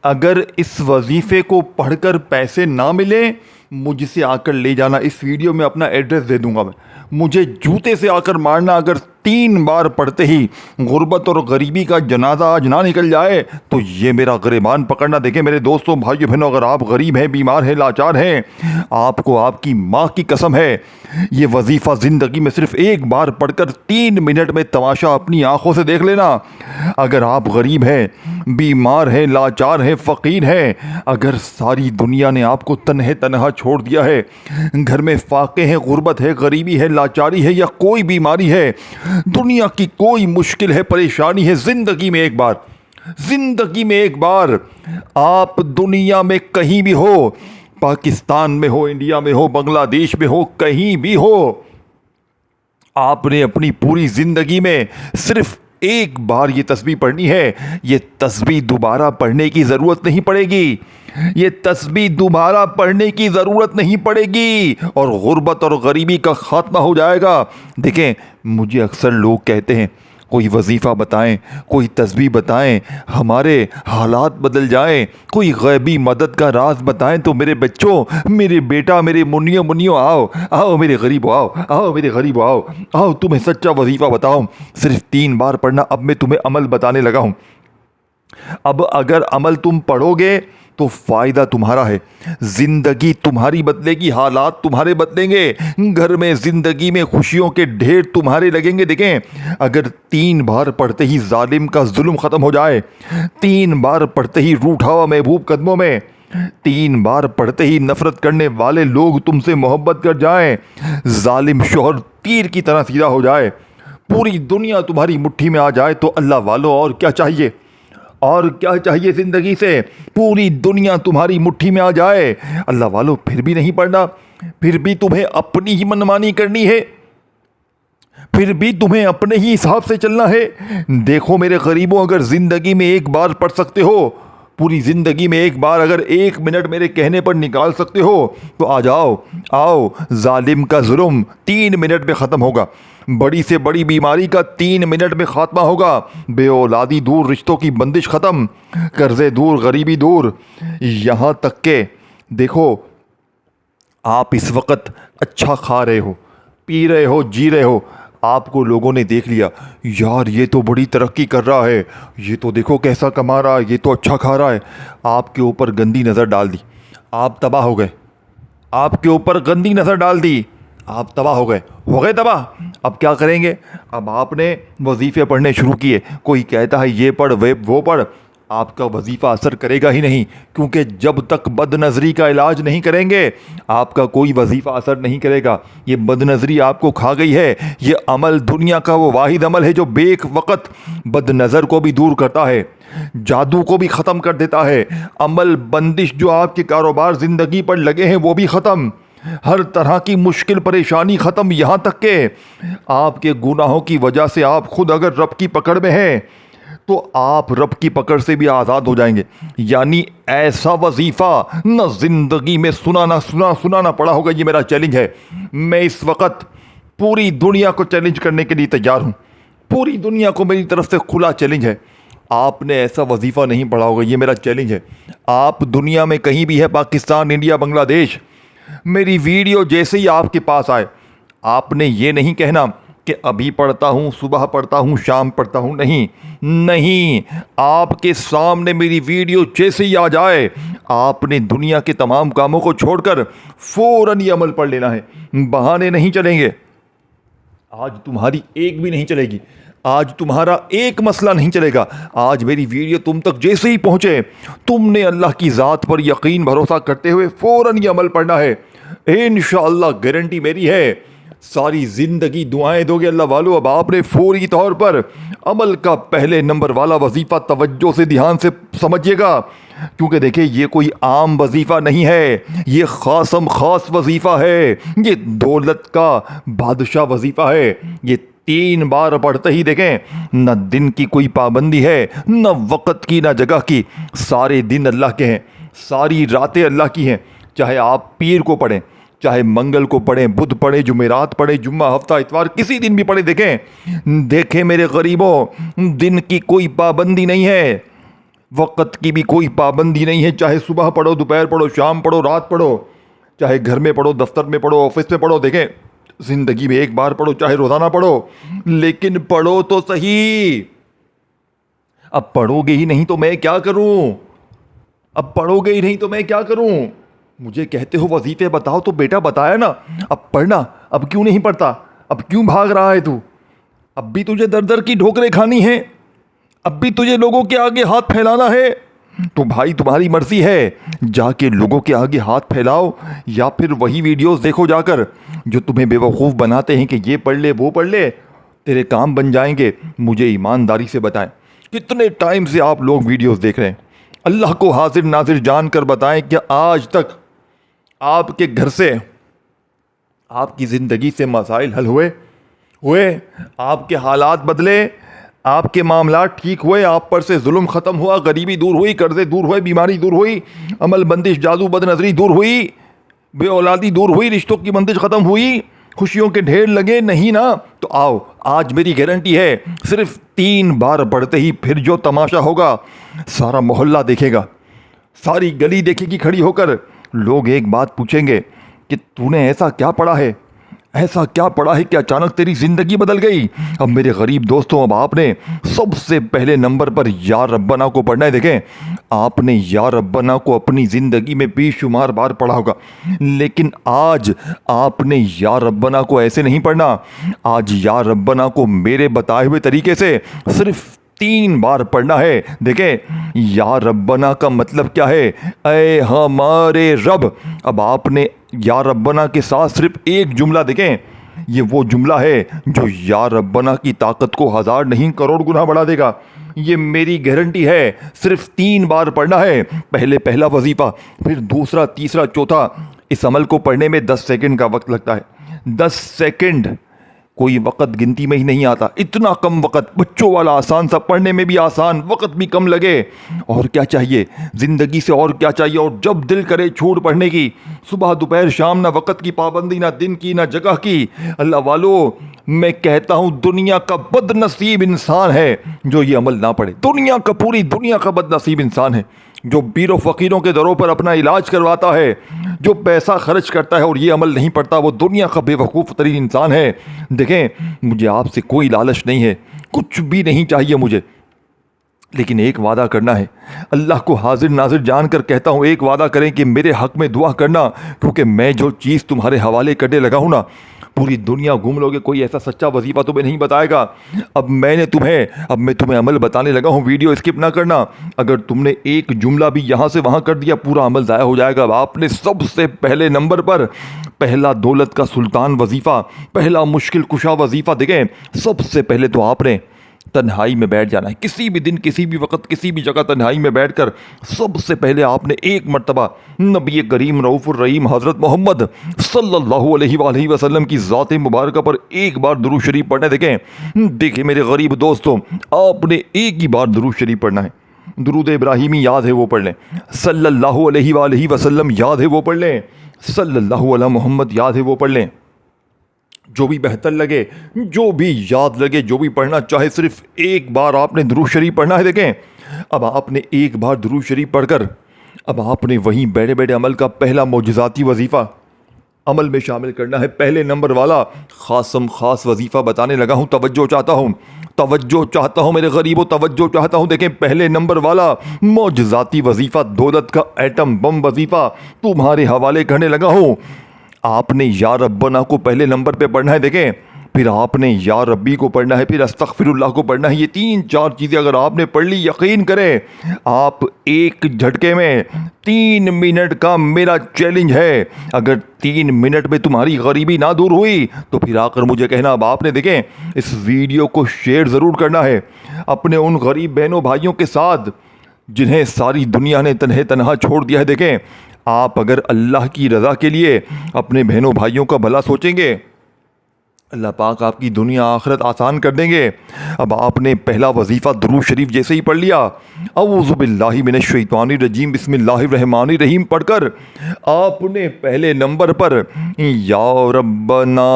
اگر اس وظیفے کو پڑھ کر پیسے نہ ملیں مجھ سے آ کر لے جانا. اس ویڈیو میں اپنا ایڈریس دے دوں گا میں. مجھے جوتے سے آ کر مارنا. اگر 3 بار پڑھتے ہی غربت اور غریبی کا جنازہ آج نہ نکل جائے تو یہ میرا گریبان پکڑنا. دیکھیں میرے دوستوں بھائیو بہنوں، اگر آپ غریب ہیں، بیمار ہیں، لاچار ہیں، آپ کو آپ کی ماں کی قسم ہے یہ وظیفہ زندگی میں صرف 1 بار پڑھ کر 3 منٹ میں تماشا اپنی آنکھوں سے دیکھ لینا. اگر آپ غریب ہیں، بیمار ہیں، لاچار ہیں، فقیر ہیں، اگر ساری دنیا نے آپ کو تنہا چھوڑ دیا ہے، گھر میں فاقے ہیں، غربت ہے، غریبی ہے، لاچاری ہے یا کوئی بیماری ہے، دنیا کی کوئی مشکل ہے، پریشانی ہے، زندگی میں ایک بار آپ دنیا میں کہیں بھی ہو، پاکستان میں ہو، انڈیا میں ہو، بنگلہ دیش میں ہو، کہیں بھی ہو، آپ نے اپنی پوری زندگی میں صرف 1 بار یہ تسبیح پڑھنی ہے. یہ تسبیح دوبارہ پڑھنے کی ضرورت نہیں پڑے گی. یہ تسبیح دوبارہ پڑھنے کی ضرورت نہیں پڑے گی اور غربت اور غریبی کا خاتمہ ہو جائے گا. دیکھیں مجھے اکثر لوگ کہتے ہیں کوئی وظیفہ بتائیں، کوئی تسبیح بتائیں، ہمارے حالات بدل جائیں، کوئی غیبی مدد کا راز بتائیں. تو میرے بچوں، میرے بیٹا، میرے منیوں آؤ میرے غریبو، آؤ میرے غریبو، آؤ تمہیں سچا وظیفہ بتاؤں. صرف 3 بار پڑھنا. اب میں تمہیں عمل بتانے لگا ہوں. اب اگر عمل تم پڑھو گے تو فائدہ تمہارا ہے. زندگی تمہاری بدلے گی، حالات تمہارے بدلیں گے، گھر میں زندگی میں خوشیوں کے ڈھیر تمہارے لگیں گے. دیکھیں اگر 3 بار پڑھتے ہی ظالم کا ظلم ختم ہو جائے، 3 بار پڑھتے ہی روٹھا ہوا محبوب قدموں میں، 3 بار پڑھتے ہی نفرت کرنے والے لوگ تم سے محبت کر جائیں، ظالم شوہر تیر کی طرح سیدھا ہو جائے، پوری دنیا تمہاری مٹھی میں آ جائے، تو اللہ والو اور کیا چاہیے؟ اور کیا چاہیے زندگی سے؟ پوری دنیا تمہاری مٹھی میں آ جائے، اللہ والو پھر بھی نہیں پڑھنا، پھر بھی تمہیں اپنی ہی منمانی کرنی ہے، پھر بھی تمہیں اپنے ہی حساب سے چلنا ہے. دیکھو میرے غریبوں، اگر زندگی میں 1 بار پڑھ سکتے ہو، پوری زندگی میں 1 بار اگر 1 منٹ میرے کہنے پر نکال سکتے ہو تو آ جاؤ، آؤ. ظالم کا ظلم 3 منٹ میں ختم ہوگا، بڑی سے بڑی بیماری کا 3 منٹ میں خاتمہ ہوگا، بے اولادی دور، رشتوں کی بندش ختم، قرضے دور، غریبی دور. یہاں تک کہ دیکھو آپ اس وقت اچھا کھا رہے ہو، پی رہے ہو، جی رہے ہو، آپ کو لوگوں نے دیکھ لیا، یار یہ تو بڑی ترقی کر رہا ہے، یہ تو دیکھو کیسا کما رہا ہے، یہ تو اچھا کھا رہا ہے. آپ کے اوپر گندی نظر ڈال دی، آپ تباہ ہو گئے. آپ کے اوپر گندی نظر ڈال دی، آپ تباہ ہو گئے تباہ. اب کیا کریں گے؟ اب آپ نے وظیفے پڑھنے شروع کیے، کوئی کہتا ہے یہ پڑھ وہ پڑھ، آپ کا وظیفہ اثر کرے گا ہی نہیں، کیونکہ جب تک بد نظری کا علاج نہیں کریں گے آپ کا کوئی وظیفہ اثر نہیں کرے گا. یہ بد نظری آپ کو کھا گئی ہے. یہ عمل دنیا کا وہ واحد عمل ہے جو بیک وقت بد نظر کو بھی دور کرتا ہے، جادو کو بھی ختم کر دیتا ہے. عمل بندش جو آپ کے کاروبار زندگی پر لگے ہیں وہ بھی ختم، ہر طرح کی مشکل پریشانی ختم. یہاں تک کہ آپ کے گناہوں کی وجہ سے آپ خود اگر رب کی پکڑ میں ہیں تو آپ رب کی پکڑ سے بھی آزاد ہو جائیں گے. یعنی ایسا وظیفہ نہ زندگی میں سنانا پڑا ہوگا. یہ میرا چیلنج ہے. میں اس وقت پوری دنیا کو چیلنج کرنے کے لیے تیار ہوں. پوری دنیا کو میری طرف سے کھلا چیلنج ہے. آپ نے ایسا وظیفہ نہیں پڑھا ہوگا. یہ میرا چیلنج ہے. آپ دنیا میں کہیں بھی ہے، پاکستان، انڈیا، بنگلہ دیش، میری ویڈیو جیسے ہی آپ کے پاس آئے آپ نے یہ نہیں کہنا کہ ابھی پڑھتا ہوں، صبح پڑھتا ہوں، شام پڑھتا ہوں. نہیں، آپ کے سامنے میری ویڈیو جیسے ہی آ جائے آپ نے دنیا کے تمام کاموں کو چھوڑ کر فوراً یہ عمل پڑھ لینا ہے. بہانے نہیں چلیں گے. آج تمہاری ایک بھی نہیں چلے گی، آج تمہارا ایک مسئلہ نہیں چلے گا. آج میری ویڈیو تم تک جیسے ہی پہنچے تم نے اللہ کی ذات پر یقین بھروسہ کرتے ہوئے فوراً یہ عمل پڑھنا ہے. انشاءاللہ گارنٹی میری ہے. ساری زندگی دعائیں دو گے اللہ والو. اب آپ نے فوری طور پر عمل کا پہلے نمبر والا وظیفہ توجہ سے، دھیان سے سمجھیے گا، کیونکہ دیکھیں یہ کوئی عام وظیفہ نہیں ہے، یہ خاص وظیفہ ہے. یہ دولت کا بادشاہ وظیفہ ہے. یہ 3 بار پڑھتے ہی دیکھیں، نہ دن کی کوئی پابندی ہے، نہ وقت کی، نہ جگہ کی. سارے دن اللہ کے ہیں، ساری راتیں اللہ کی ہیں. چاہے آپ پیر کو پڑھیں، چاہے منگل کو پڑھیں، بدھ پڑھیں، جمعرات پڑھیں، جمعہ، ہفتہ، اتوار، کسی دن بھی پڑھیں. دیکھیں میرے غریبوں، دن کی کوئی پابندی نہیں ہے. وقت کی بھی کوئی پابندی نہیں ہے، چاہے صبح پڑھو، دوپہر پڑھو، شام پڑھو، رات پڑھو، چاہے گھر میں پڑھو، دفتر میں پڑھو، آفس میں پڑھو. دیکھیں زندگی میں ایک بار پڑھو، چاہے روزانہ پڑھو، لیکن پڑھو تو صحیح. اب پڑھو گے ہی نہیں تو میں کیا کروں؟ اب پڑھو گے ہی نہیں تو میں کیا کروں؟ مجھے کہتے ہو وظیفے بتاؤ، تو بیٹا بتایا نا. اب پڑھنا. اب کیوں نہیں پڑھتا؟ اب کیوں بھاگ رہا ہے تو؟ اب بھی تجھے در در کی ٹھوکریں کھانی ہے، اب بھی تجھے لوگوں کے آگے ہاتھ پھیلانا ہے. تو بھائی تمہاری مرضی ہے، جا کے لوگوں کے آگے ہاتھ پھیلاؤ، یا پھر وہی ویڈیوز دیکھو جا کر جو تمہیں بے وقوف بناتے ہیں کہ یہ پڑھ لے وہ پڑھ لے، تیرے کام بن جائیں گے. مجھے ایمانداری سے بتائیں کتنے ٹائم سے آپ لوگ ویڈیوز دیکھ رہے ہیں؟ اللہ کو حاضر ناظر جان کر بتائیں کہ آج تک آپ کے گھر سے، آپ کی زندگی سے مسائل حل ہوئے؟ آپ کے حالات بدلے؟ آپ کے معاملات ٹھیک ہوئے؟ آپ پر سے ظلم ختم ہوا؟ غریبی دور ہوئی؟ قرضے دور ہوئے؟ بیماری دور ہوئی؟ عمل بندش، جادو، بد نظری دور ہوئی؟ بے اولادی دور ہوئی؟ رشتوں کی بندش ختم ہوئی؟ خوشیوں کے ڈھیر لگے؟ نہیں نا؟ تو آؤ، آج میری گارنٹی ہے، صرف 3 بار پڑھتے ہی پھر جو تماشا ہوگا سارا محلہ دیکھے گا، ساری گلی دیکھے گی کھڑی ہو کر. لوگ ایک بات پوچھیں گے کہ تو نے ایسا کیا پڑھا ہے، ایسا کیا پڑھا ہے کہ اچانک تیری زندگی بدل گئی؟ اب میرے غریب دوستوں، اب آپ نے سب سے پہلے نمبر پر یا ربنا کو پڑھنا ہے. دیکھیں آپ نے یا ربنا کو اپنی زندگی میں بے شمار بار پڑھا ہوگا، لیکن آج آپ نے یا ربنا کو ایسے نہیں پڑھنا. آج یا ربنا کو میرے بتائے ہوئے طریقے سے صرف 3 بار پڑھنا ہے. دیکھیں یا ربنا کا مطلب کیا ہے؟ اے ہمارے رب. اب آپ نے یا ربنا کے ساتھ صرف ایک جملہ، دیکھیں یہ وہ جملہ ہے جو یا ربنا کی طاقت کو 1000 نہیں کروڑ گنا بڑھا دے گا. یہ میری گارنٹی ہے. صرف 3 بار پڑھنا ہے. پہلے پہلا وظیفہ، پھر دوسرا، تیسرا، چوتھا. اس عمل کو پڑھنے میں 10 سیکنڈ کا وقت لگتا ہے. 10 سیکنڈ، کوئی وقت گنتی میں ہی نہیں آتا. اتنا کم وقت، بچوں والا آسان سا، پڑھنے میں بھی آسان، وقت بھی کم لگے. اور کیا چاہیے زندگی سے؟ اور کیا چاہیے؟ اور جب دل کرے چھوٹ پڑھنے کی، صبح دوپہر شام، نہ وقت کی پابندی، نہ دن کی، نہ جگہ کی. اللہ والو، میں کہتا ہوں دنیا کا بد نصیب انسان ہے جو یہ عمل نہ پڑھے. دنیا کا، پوری دنیا کا بد نصیب انسان ہے جو پیر و فقیروں کے دروں پر اپنا علاج کرواتا ہے، جو پیسہ خرچ کرتا ہے اور یہ عمل نہیں پڑھتا. وہ دنیا کا بے وقوف ترین انسان ہے. دیکھیں مجھے آپ سے کوئی لالچ نہیں ہے، کچھ بھی نہیں چاہیے مجھے، لیکن ایک وعدہ کرنا ہے. اللہ کو حاضر ناظر جان کر کہتا ہوں، ایک وعدہ کریں کہ میرے حق میں دعا کرنا، کیونکہ میں جو چیز تمہارے حوالے کرنے لگا ہوں نا، پوری دنیا گھوم لو گے، کوئی ایسا سچا وظیفہ تمہیں نہیں بتائے گا. اب میں تمہیں عمل بتانے لگا ہوں، ویڈیو اسکپ نہ کرنا. اگر تم نے ایک جملہ بھی یہاں سے وہاں کر دیا، پورا عمل ضائع ہو جائے گا. اب آپ نے سب سے پہلے نمبر پر پہلا دولت کا سلطان وظیفہ، پہلا مشکل کشا وظیفہ. دیکھیں سب سے پہلے تو آپ نے تنہائی میں بیٹھ جانا ہے. کسی بھی دن، کسی بھی وقت، کسی بھی جگہ تنہائی میں بیٹھ کر سب سے پہلے آپ نے ایک مرتبہ نبی کریم رؤوف الرحیم حضرت محمد صلی اللہ علیہ وآلہ وسلم کی ذات مبارکہ پر ایک بار درود شریف پڑھنا ہے. دیکھیں میرے غریب دوستوں، آپ نے ایک ہی بار درود شریف پڑھنا ہے. درود ابراہیمی یاد ہے وہ پڑھ لیں، صلی اللہ علیہ وآلہ وسلم یاد ہے وہ پڑھ لیں، صلی اللہ علیہ محمد یاد ہے وہ پڑھ لیں. جو بھی بہتر لگے، جو بھی یاد لگے، جو بھی پڑھنا چاہے، صرف ایک بار آپ نے درود شریف پڑھنا ہے. دیکھیں اب آپ نے ایک بار درود شریف پڑھ کر اب آپ نے وہیں بیٹھے بیٹھے عمل کا پہلا معجزاتی وظیفہ عمل میں شامل کرنا ہے. پہلے نمبر والا خاص وظیفہ بتانے لگا ہوں. توجہ چاہتا ہوں میرے غریبوں، توجہ چاہتا ہوں. دیکھیں پہلے نمبر والا معجزاتی وظیفہ، دولت کا ایٹم بم وظیفہ تمہارے حوالے کرنے لگا ہوں. آپ نے یا ربنا کو پہلے نمبر پہ پڑھنا ہے. دیکھیں پھر آپ نے یا ربی کو پڑھنا ہے، پھر استغفر اللہ کو پڑھنا ہے. یہ 3-4 چیزیں اگر آپ نے پڑھ لی، یقین کریں آپ ایک جھٹکے میں 3 منٹ کا میرا چیلنج ہے، اگر 3 منٹ میں تمہاری غریبی نہ دور ہوئی تو پھر آ کر مجھے کہنا. اب آپ نے دیکھیں اس ویڈیو کو شیئر ضرور کرنا ہے اپنے ان غریب بہنوں بھائیوں کے ساتھ جنہیں ساری دنیا نے تنہا چھوڑ دیا ہے. دیکھیں آپ اگر اللہ کی رضا کے لیے اپنے بہنوں بھائیوں کا بھلا سوچیں گے، اللہ پاک آپ کی دنیا آخرت آسان کر دیں گے. اب آپ نے پہلا وظیفہ درود شریف جیسے ہی پڑھ لیا، اعوذ باللہ من الشیطان الرجیم بسم اللہ الرحمن الرحیم پڑھ کر آپ نے پہلے نمبر پر یا ربنا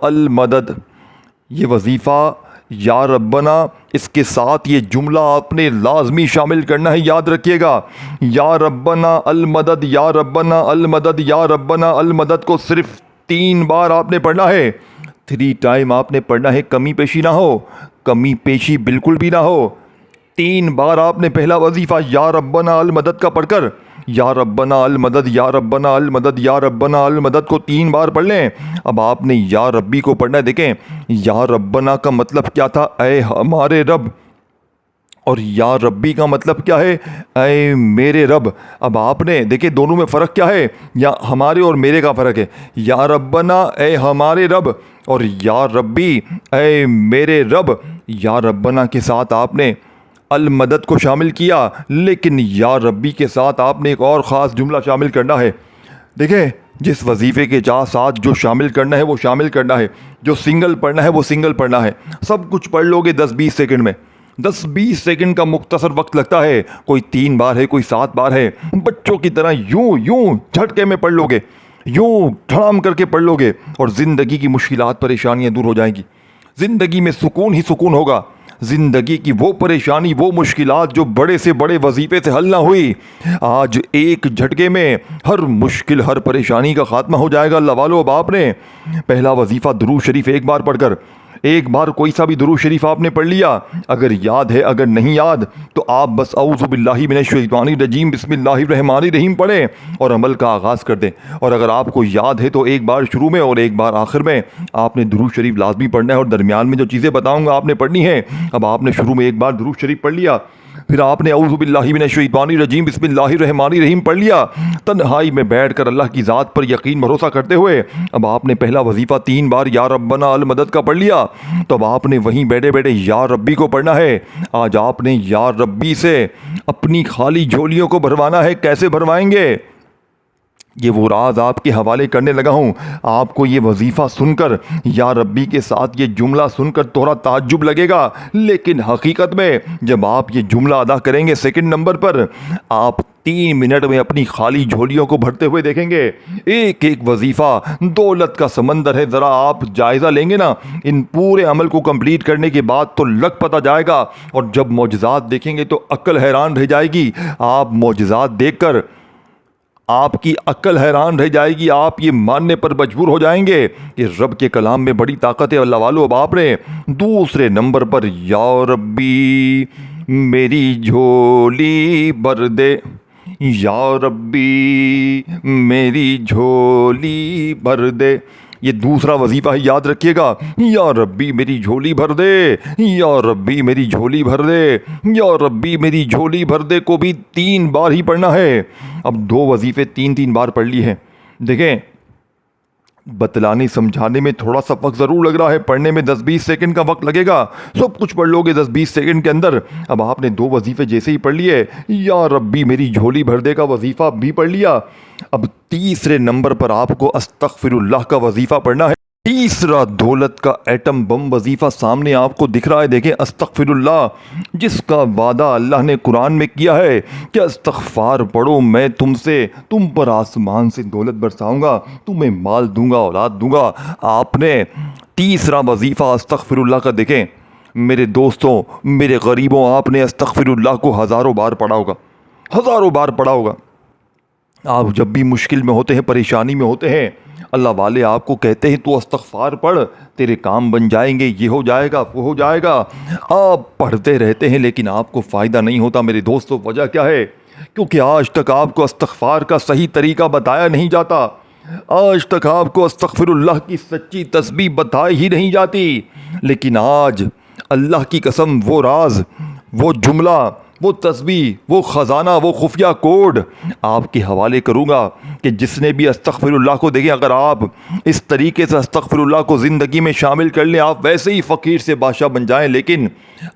المدد، یہ وظیفہ یا ربنا اس کے ساتھ یہ جملہ آپ نے لازمی شامل کرنا ہے، یاد رکھیے گا۔ یا ربنا المدد، یا ربنا المدد، یا ربنا المدد کو صرف 3 بار آپ نے پڑھنا ہے، 3 ٹائم آپ نے پڑھنا ہے، کمی پیشی نہ ہو، کمی پیشی بالکل بھی نہ ہو۔ 3 بار آپ نے پہلا وظیفہ یا ربنا المدد کا پڑھ کر یا ربنا المدد، یا ربنا المدد، یا ربنا المدد کو 3 بار پڑھ لیں۔ اب آپ نے یا ربی کو پڑھنا ہے۔ دیکھیں یا ربنا کا مطلب کیا تھا؟ اے ہمارے رب، اور یا ربی کا مطلب کیا ہے؟ اے میرے رب۔ اب آپ نے دیکھیں دونوں میں فرق کیا ہے؟ یا ہمارے اور میرے کا فرق ہے۔ یا ربنا اے ہمارے رب، اور یا ربی اے میرے رب۔ یا ربنا کے ساتھ آپ نے المدد کو شامل کیا، لیکن یا ربی کے ساتھ آپ نے ایک اور خاص جملہ شامل کرنا ہے۔ دیکھیں جس وظیفے کے ساتھ جو شامل کرنا ہے وہ شامل کرنا ہے، جو سنگل پڑھنا ہے وہ سنگل پڑھنا ہے۔ سب کچھ پڑھ لو گے 10-20 سیکنڈ میں، 10-20 سیکنڈ کا مختصر وقت لگتا ہے۔ کوئی 3 بار ہے، کوئی 7 بار ہے۔ بچوں کی طرح یوں جھٹکے میں پڑھ لو گے، یوں دھڑام کر کے پڑھ لو گے، اور زندگی کی مشکلات پریشانیاں دور ہو جائیں گی۔ زندگی میں سکون ہی سکون ہوگا۔ زندگی کی وہ پریشانی، وہ مشکلات جو بڑے سے بڑے وظیفے سے حل نہ ہوئی، آج ایک جھٹکے میں ہر مشکل، ہر پریشانی کا خاتمہ ہو جائے گا۔ اللہ والو، اب آپ نے پہلا وظیفہ درود شریف 1 بار پڑھ کر، 1 بار کوئی سا بھی درود شریف آپ نے پڑھ لیا، اگر یاد ہے، اگر نہیں یاد تو آپ بس اعوذ باللہ من الشیطان الرجیم بسم اللہ الرحمن الرحیم پڑھیں اور عمل کا آغاز کر دیں۔ اور اگر آپ کو یاد ہے تو 1 بار شروع میں اور 1 بار آخر میں آپ نے درود شریف لازمی پڑھنا ہے، اور درمیان میں جو چیزیں بتاؤں گا آپ نے پڑھنی ہے۔ اب آپ نے شروع میں 1 بار درود شریف پڑھ لیا، پھر آپ نے اعوذ باللہ من الشیطان الرجیم بسم اللہ الرحمن الرحیم پڑھ لیا، تنہائی میں بیٹھ کر اللہ کی ذات پر یقین بھروسہ کرتے ہوئے اب آپ نے پہلا وظیفہ 3 بار یا ربنا المدد کا پڑھ لیا، تو اب آپ نے وہیں بیٹھے بیٹھے یا ربی کو پڑھنا ہے۔ آج آپ نے یا ربی سے اپنی خالی جھولیوں کو بھروانا ہے۔ کیسے بھروائیں گے؟ یہ وہ راز آپ کے حوالے کرنے لگا ہوں۔ آپ کو یہ وظیفہ سن کر، یا ربی کے ساتھ یہ جملہ سن کر تھوڑا تعجب لگے گا، لیکن حقیقت میں جب آپ یہ جملہ ادا کریں گے سیکنڈ نمبر پر، آپ 3 منٹ میں اپنی خالی جھولیوں کو بھرتے ہوئے دیکھیں گے۔ ایک ایک وظیفہ دولت کا سمندر ہے۔ ذرا آپ جائزہ لیں گے نا ان پورے عمل کو کمپلیٹ کرنے کے بعد تو لگ پتہ جائے گا، اور جب معجزات دیکھیں گے تو عقل حیران رہ جائے گی۔ آپ معجزات دیکھ کر آپ کی عقل حیران رہ جائے گی، آپ یہ ماننے پر مجبور ہو جائیں گے کہ رب کے کلام میں بڑی طاقت ہے۔ اللہ والو، اب آپ نے دوسرے نمبر پر یا ربی میری جھولی بھر دے، یا ربی میری جھولی بھر دے، یہ دوسرا وظیفہ ہے، یاد رکھیے گا۔ یا ربی میری جھولی بھر دے، یا ربی میری جھولی بھر دے، یا ربی میری جھولی بھر دے کو بھی 3 بار ہی پڑھنا ہے۔ اب 2 وظیفے 3 بار پڑھ لی ہیں۔ دیکھیں بتلانے سمجھانے میں تھوڑا سا وقت ضرور لگ رہا ہے، پڑھنے میں 10-20 سیکنڈ کا وقت لگے گا، سب کچھ پڑھ لو گے 10-20 سیکنڈ کے اندر۔ اب آپ نے 2 وظیفے جیسے ہی پڑھ لیے، یا ربی میری جھولی بھر دے کا وظیفہ بھی پڑھ لیا، اب تیسرے نمبر پر آپ کو استغفر اللہ کا وظیفہ پڑھنا ہے۔ تیسرا دولت کا ایٹم بم وظیفہ سامنے آپ کو دکھ رہا ہے۔ دیکھیں استغفر اللہ، جس کا وعدہ اللہ نے قرآن میں کیا ہے کہ استغفار پڑھو، میں تم پر آسمان سے دولت برساؤں گا، تمہیں مال دوں گا، اولاد دوں گا۔ آپ نے تیسرا وظیفہ استغفر اللہ کا، دیکھیں میرے دوستوں، میرے غریبوں، آپ نے استغفر اللہ کو ہزاروں بار پڑھا ہوگا، ہزاروں بار پڑھا ہوگا۔ آپ جب بھی مشکل میں ہوتے ہیں، پریشانی میں ہوتے ہیں، اللہ والے آپ کو کہتے ہیں تو استغفار پڑھ، تیرے کام بن جائیں گے، یہ ہو جائے گا، وہ ہو جائے گا۔ آپ پڑھتے رہتے ہیں لیکن آپ کو فائدہ نہیں ہوتا میرے دوستو۔ وجہ کیا ہے؟ کیونکہ آج تک آپ کو استغفار کا صحیح طریقہ بتایا نہیں جاتا، آج تک آپ کو استغفر اللہ کی سچی تسبیح بتائی ہی نہیں جاتی۔ لیکن آج اللہ کی قسم وہ راز، وہ جملہ، وہ تسبیح، وہ خزانہ، وہ خفیہ کوڈ آپ کے حوالے کروں گا کہ جس نے بھی استغفر اللہ کو، دیکھیں اگر آپ اس طریقے سے استغفر اللہ کو زندگی میں شامل کر لیں، آپ ویسے ہی فقیر سے بادشاہ بن جائیں۔ لیکن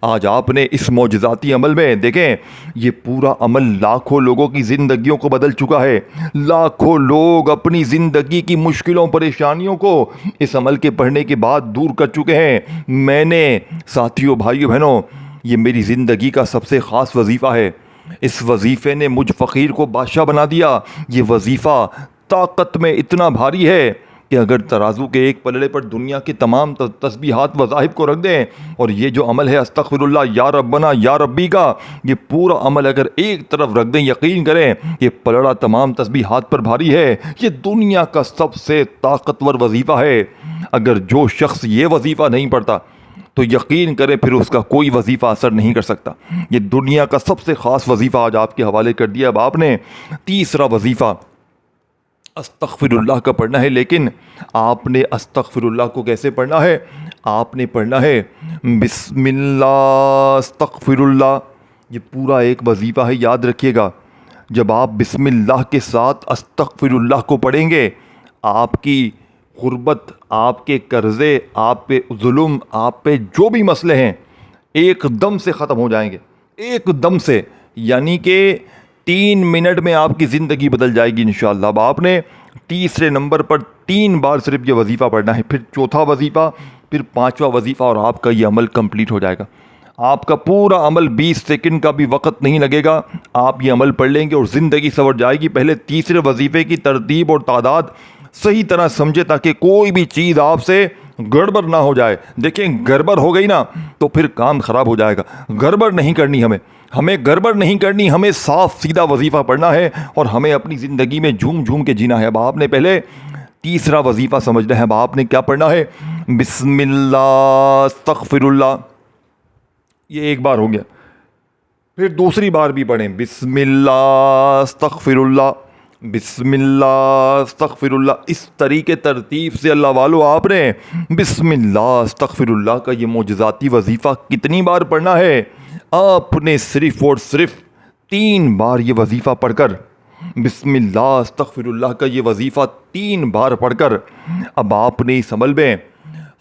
آج آپ نے اس معجزاتی عمل میں، دیکھیں یہ پورا عمل لاکھوں لوگوں کی زندگیوں کو بدل چکا ہے۔ لاکھوں لوگ اپنی زندگی کی مشکلوں، پریشانیوں کو اس عمل کے پڑھنے کے بعد دور کر چکے ہیں۔ میں نے ساتھیوں، بھائیوں، بہنوں، یہ میری زندگی کا سب سے خاص وظیفہ ہے۔ اس وظیفے نے مجھ فقیر کو بادشاہ بنا دیا۔ یہ وظیفہ طاقت میں اتنا بھاری ہے کہ اگر ترازو کے ایک پلڑے پر دنیا کے تمام تسبیحات وظائف کو رکھ دیں اور یہ جو عمل ہے استغفر اللہ یا ربنا یا ربی کا، یہ پورا عمل اگر ایک طرف رکھ دیں، یقین کریں یہ پلڑا تمام تسبیحات پر بھاری ہے، یہ دنیا کا سب سے طاقتور وظیفہ ہے۔ اگر جو شخص یہ وظیفہ نہیں پڑھتا تو یقین کریں پھر اس کا کوئی وظیفہ اثر نہیں کر سکتا۔ یہ دنیا کا سب سے خاص وظیفہ آج آپ کے حوالے کر دیا۔ اب آپ نے تیسرا وظیفہ استغفر اللہ کا پڑھنا ہے، لیکن آپ نے استغفر اللہ کو کیسے پڑھنا ہے؟ آپ نے پڑھنا ہے بسم اللہ استغفر اللہ۔ یہ پورا ایک وظیفہ ہے، یاد رکھیے گا۔ جب آپ بسم اللہ کے ساتھ استغفر اللہ کو پڑھیں گے، آپ کی غربت، آپ کے قرضے، آپ پہ ظلم، آپ پہ جو بھی مسئلے ہیں ایک دم سے ختم ہو جائیں گے، ایک دم سے، یعنی کہ 3 منٹ میں آپ کی زندگی بدل جائے گی انشاءاللہ۔ اب آپ نے تیسرے نمبر پر 3 بار صرف یہ وظیفہ پڑھنا ہے، پھر چوتھا وظیفہ، پھر 5واں وظیفہ، اور آپ کا یہ عمل کمپلیٹ ہو جائے گا۔ آپ کا پورا عمل 20 سیکنڈ کا بھی وقت نہیں لگے گا، آپ یہ عمل پڑھ لیں گے اور زندگی سنور جائے گی۔ پہلے تیسرے وظیفے کی ترتیب اور تعداد صحیح طرح سمجھے تاکہ کوئی بھی چیز آپ سے گڑبڑ نہ ہو جائے۔ دیکھیں گڑبڑ ہو گئی نا تو پھر کام خراب ہو جائے گا۔ گڑبڑ نہیں کرنی، ہمیں گڑبڑ نہیں کرنی، ہمیں صاف سیدھا وظیفہ پڑھنا ہے اور ہمیں اپنی زندگی میں جھوم جھوم کے جینا ہے۔ اب آپ نے پہلے تیسرا وظیفہ سمجھنا ہے۔ اب آپ نے کیا پڑھنا ہے؟ بسم اللہ استغفر اللہ، یہ ایک بار ہو گیا، پھر دوسری بار بھی پڑھیں بسم اللہ استغفر اللہ، بسم اللہ استغفر اللہ۔ اس طریقے ترتیب سے اللہ والو آپ نے بسم اللہ استغفر اللہ کا یہ معجزاتی وظیفہ کتنی بار پڑھنا ہے؟ آپ نے صرف اور صرف 3 بار یہ وظیفہ پڑھ کر، بسم اللہ استغفر اللہ کا یہ وظیفہ 3 بار پڑھ کر، اب آپ نے اس عمل میں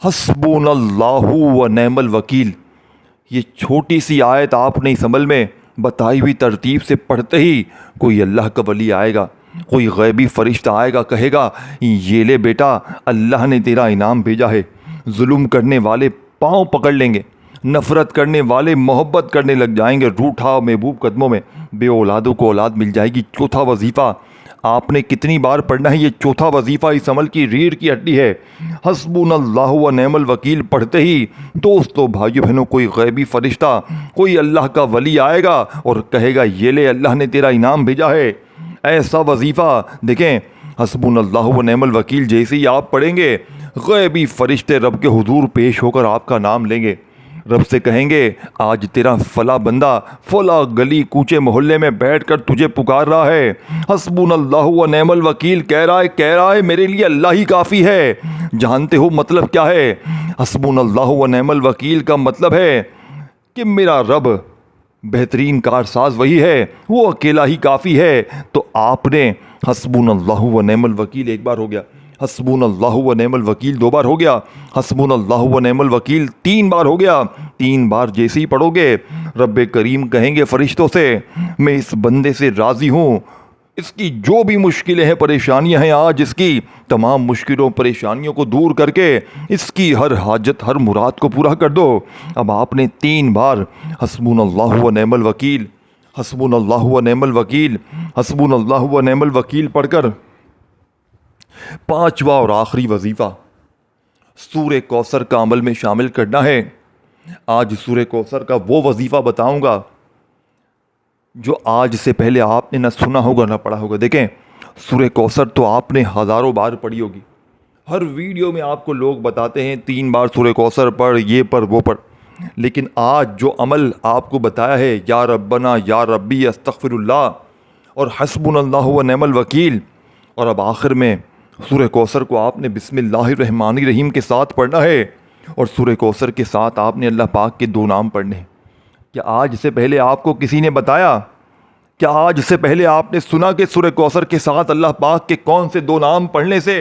حسبنا اللہ و نعم الوکیل، یہ چھوٹی سی آیت آپ نے اس عمل میں بتائی ہوئی ترتیب سے پڑھتے ہی کوئی اللہ کا ولی آئے گا، کوئی غیبی فرشتہ آئے گا، کہے گا یہ لے بیٹا اللہ نے تیرا انعام بھیجا ہے۔ ظلم کرنے والے پاؤں پکڑ لیں گے، نفرت کرنے والے محبت کرنے لگ جائیں گے، روٹھا محبوب قدموں میں بے اولادوں کو اولاد مل جائے گی۔ چوتھا وظیفہ آپ نے کتنی بار پڑھنا ہے؟ یہ چوتھا وظیفہ اس عمل کی ریڑھ کی ہڈی ہے۔ حسبنا اللہ و نعم الوکیل پڑھتے ہی دوستو بھائیو بہنوں کوئی غیبی فرشتہ، کوئی اللہ کا ولی آئے گا اور کہے گا یہ لے اللہ نے تیرا انعام بھیجا ہے۔ ایسا وظیفہ دیکھیں، حسبنا اللہ و نعم الوکیل جیسے ہی آپ پڑھیں گے، غیبی فرشتے رب کے حضور پیش ہو کر آپ کا نام لیں گے، رب سے کہیں گے آج تیرا فلاں بندہ فلاں گلی کوچے محلے میں بیٹھ کر تجھے پکار رہا ہے۔ حسبنا اللہ و نعم الوکیل کہہ رہا ہے میرے لیے اللہ ہی کافی ہے۔ جانتے ہو مطلب کیا ہے؟ حسبنا اللہ و نعم الوکیل کا مطلب ہے کہ میرا رب بہترین کارساز وہی ہے، وہ اکیلا ہی کافی ہے۔ تو آپ نے حسبنا اللہ و نعم الوکیل ایک بار ہو گیا، حسبنا اللہ و نعم الوکیل 2 بار ہو گیا، حسبنا اللہ و نعم الوکیل 3 بار ہو گیا۔ 3 بار جیسے ہی پڑھو گے رب کریم کہیں گے فرشتوں سے میں اس بندے سے راضی ہوں، اس کی جو بھی مشکلیں ہیں پریشانیاں ہیں آج اس کی تمام مشکلوں پریشانیوں کو دور کر کے اس کی ہر حاجت ہر مراد کو پورا کر دو۔ اب آپ نے 3 بار حسبنا اللہ و نعم الوکیل، حسبنا اللہ و نعم الوکیل، حسبنا اللہ و نعم الوکیل پڑھ کر 5واں اور آخری وظیفہ سورہ کوثر کا عمل میں شامل کرنا ہے۔ آج سورہ کوثر کا وہ وظیفہ بتاؤں گا جو آج سے پہلے آپ نے نہ سنا ہوگا نہ پڑھا ہوگا۔ دیکھیں سورہ کوثر تو آپ نے ہزاروں بار پڑھی ہوگی، ہر ویڈیو میں آپ کو لوگ بتاتے ہیں 3 بار سورہ کوثر پڑھ، یہ پڑھ وہ پڑھ، لیکن آج جو عمل آپ کو بتایا ہے یا ربنا یا ربی استغفر اللہ اور حسبنا اللہ و نعم الوکیل، اور اب آخر میں سورہ کوثر کو آپ نے بسم اللہ الرحمن الرحیم کے ساتھ پڑھنا ہے، اور سورہ کوثر کے ساتھ آپ نے اللہ پاک کے 2 نام پڑھنے ہیں۔ کیا آج سے پہلے آپ کو کسی نے بتایا؟ کیا آج سے پہلے آپ نے سنا کہ سورہ کوثر کے ساتھ اللہ پاک کے کون سے 2 نام پڑھنے سے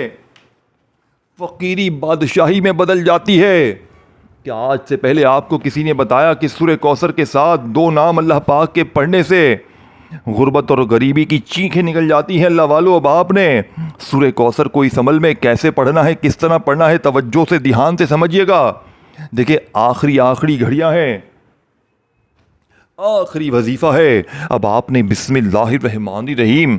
فقیری بادشاہی میں بدل جاتی ہے؟ کیا آج سے پہلے آپ کو کسی نے بتایا کہ سورہ کوثر کے ساتھ 2 نام اللہ پاک کے پڑھنے سے غربت اور غریبی کی چیخیں نکل جاتی ہیں؟ اللہ والو اب آپ نے سورہ کوثر کو اس عمل میں کیسے پڑھنا ہے، کس طرح پڑھنا ہے، توجہ سے دھیان سے سمجھیے گا۔ دیکھیں آخری گھڑیاں ہیں، آخری وظیفہ ہے۔ اب آپ نے بسم اللہ الرحمن الرحیم